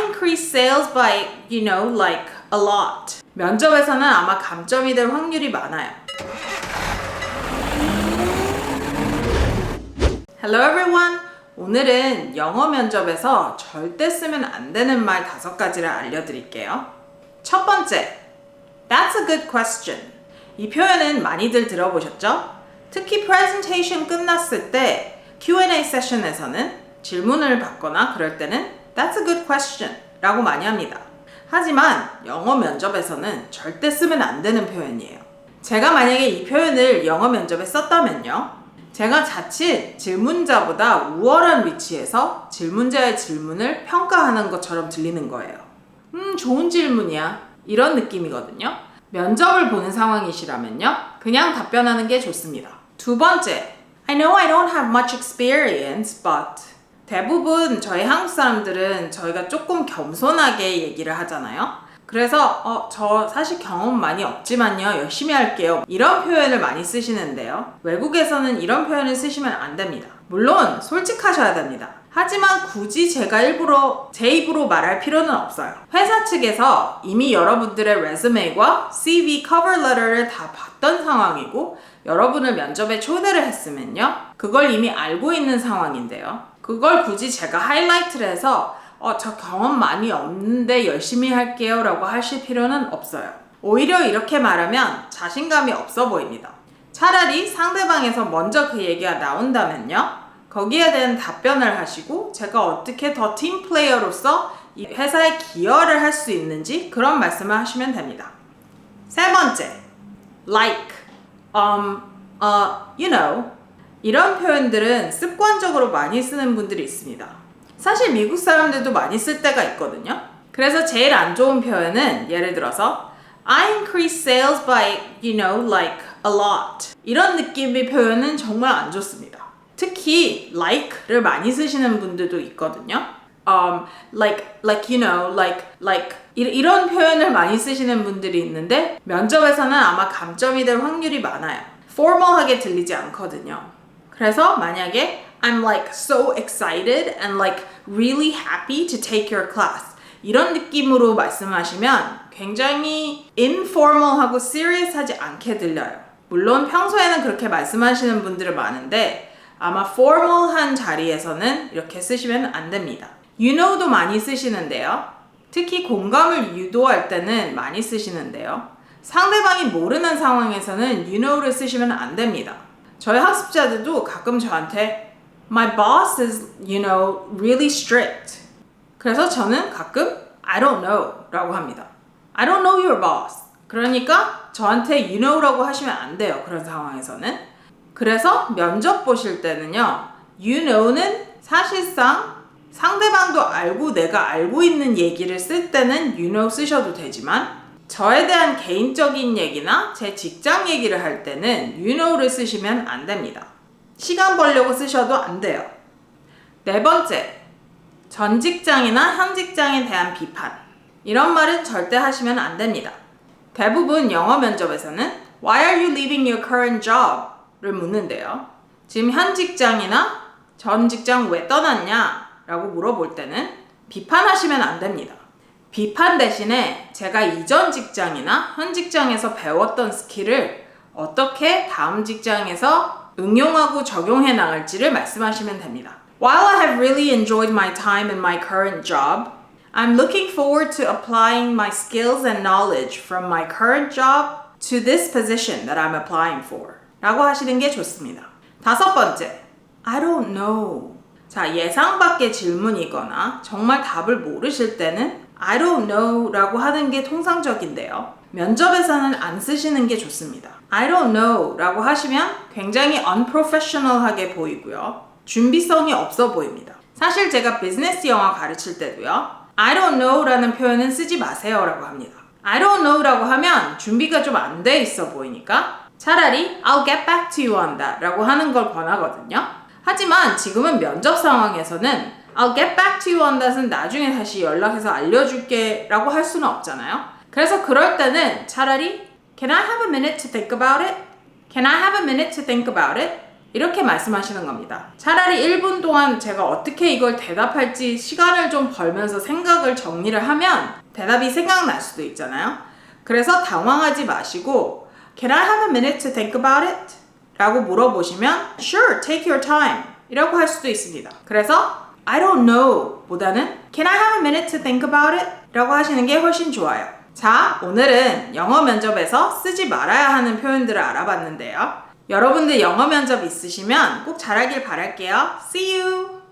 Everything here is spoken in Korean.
increase sales by, like a lot. 면접에서는 아마 감점이 될 확률이 많아요. Hello everyone! 오늘은 영어 면접에서 절대 쓰면 안 되는 말 5가지를 알려드릴게요. 첫 번째, That's a good question. 이 표현은 많이들 들어보셨죠? 특히 프레젠테이션 끝났을 때 Q&A 세션에서는 질문을 받거나 그럴 때는 That's a good question 라고 많이 합니다. 하지만 영어 면접에서는 절대 쓰면 안 되는 표현이에요. 제가 만약에 이 표현을 영어 면접에 썼다면요. 제가 자칫 질문자보다 우월한 위치에서 질문자의 질문을 평가하는 것처럼 들리는 거예요. 좋은 질문이야. 이런 느낌이거든요. 면접을 보는 상황이시라면요. 그냥 답변하는 게 좋습니다. 두 번째, I know I don't have much experience, but 대부분 저희 한국 사람들은 저희가 조금 겸손하게 얘기를 하잖아요. 그래서 저 사실 경험 많이 없지만요. 열심히 할게요. 이런 표현을 많이 쓰시는데요. 외국에서는 이런 표현을 쓰시면 안 됩니다. 물론 솔직하셔야 됩니다. 하지만 굳이 제가 제 입으로 말할 필요는 없어요. 회사 측에서 이미 여러분들의 레즈메이와 CV 커버 레터를 다 봤던 상황이고 여러분을 면접에 초대를 했으면요. 그걸 이미 알고 있는 상황인데요. 그걸 굳이 제가 하이라이트를 해서 저 경험 많이 없는데 열심히 할게요 라고 하실 필요는 없어요. 오히려 이렇게 말하면 자신감이 없어 보입니다. 차라리 상대방에서 먼저 그 얘기가 나온다면요. 거기에 대한 답변을 하시고 제가 어떻게 더 팀 플레이어로서 이 회사에 기여를 할 수 있는지 그런 말씀을 하시면 됩니다. 세 번째, like, 이런 표현들은 습관적으로 많이 쓰는 분들이 있습니다. 사실 미국 사람들도 많이 쓸 때가 있거든요. 그래서 제일 안 좋은 표현은 예를 들어서 I increase sales by, like a lot. 이런 느낌의 표현은 정말 안 좋습니다. 특히 like를 많이 쓰시는 분들도 있거든요. 이런 표현을 많이 쓰시는 분들이 있는데 면접에서는 아마 감점이 될 확률이 많아요. formal하게 들리지 않거든요. 그래서 만약에 I'm like so excited and like really happy to take your class 이런 느낌으로 말씀하시면 굉장히 informal하고 serious하지 않게 들려요. 물론 평소에는 그렇게 말씀하시는 분들은 많은데 아마 formal한 자리에서는 이렇게 쓰시면 안 됩니다. You know도 많이 쓰시는데요. 특히 공감을 유도할 때는 많이 쓰시는데요. 상대방이 모르는 상황에서는 you know를 쓰시면 안 됩니다. 저희 학습자들도 가끔 저한테 My boss is, really strict. 그래서 저는 가끔 I don't know 라고 합니다. I don't know your boss. 그러니까 저한테 you know라고 하시면 안 돼요. 그런 상황에서는. 그래서 면접 보실 때는요. You know는 사실상 상대방도 알고 내가 알고 있는 얘기를 쓸 때는 you know 쓰셔도 되지만 저에 대한 개인적인 얘기나 제 직장 얘기를 할 때는 you know를 쓰시면 안 됩니다. 시간 벌려고 쓰셔도 안 돼요. 네 번째, 전 직장이나 현 직장에 대한 비판. 이런 말은 절대 하시면 안 됩니다. 대부분 영어 면접에서는 Why are you leaving your current job? 를 묻는데요. 지금 현 직장이나 전 직장 왜 떠났냐? 라고 물어볼 때는 비판하시면 안 됩니다. 비판 대신에 제가 이전 직장이나 현 직장에서 배웠던 스킬을 어떻게 다음 직장에서 응용하고 적용해 나갈지를 말씀하시면 됩니다. While I have really enjoyed my time in my current job, I'm looking forward to applying my skills and knowledge from my current job to this position that I'm applying for. 라고 하시는 게 좋습니다. 다섯 번째, I don't know. 자, 예상 밖의 질문이거나 정말 답을 모르실 때는 I don't know 라고 하는 게 통상적인데요. 면접에서는 안 쓰시는 게 좋습니다. I don't know 라고 하시면 굉장히 unprofessional하게 보이고요. 준비성이 없어 보입니다. 사실 제가 비즈니스 영어 가르칠 때도요. I don't know 라는 표현은 쓰지 마세요 라고 합니다. I don't know 라고 하면 준비가 좀 안 돼 있어 보이니까 차라리 I'll get back to you on that 라고 하는 걸 권하거든요. 하지만 지금은 면접 상황에서는 I'll get back to you on that은 나중에 다시 연락해서 알려줄게 라고 할 수는 없잖아요. 그래서 그럴 때는 차라리 Can I have a minute to think about it? Can I have a minute to think about it? 이렇게 말씀하시는 겁니다. 차라리 1분 동안 제가 어떻게 이걸 대답할지 시간을 좀 벌면서 생각을 정리를 하면 대답이 생각날 수도 있잖아요. 그래서 당황하지 마시고 Can I have a minute to think about it? 라고 물어보시면 Sure, take your time 이라고 할 수도 있습니다. 그래서 I don't know 보다는 Can I have a minute to think about it? 라고 하시는 게 훨씬 좋아요. 자, 오늘은 영어 면접에서 쓰지 말아야 하는 표현들을 알아봤는데요. 여러분들 영어 면접 있으시면 꼭 잘하길 바랄게요. See you!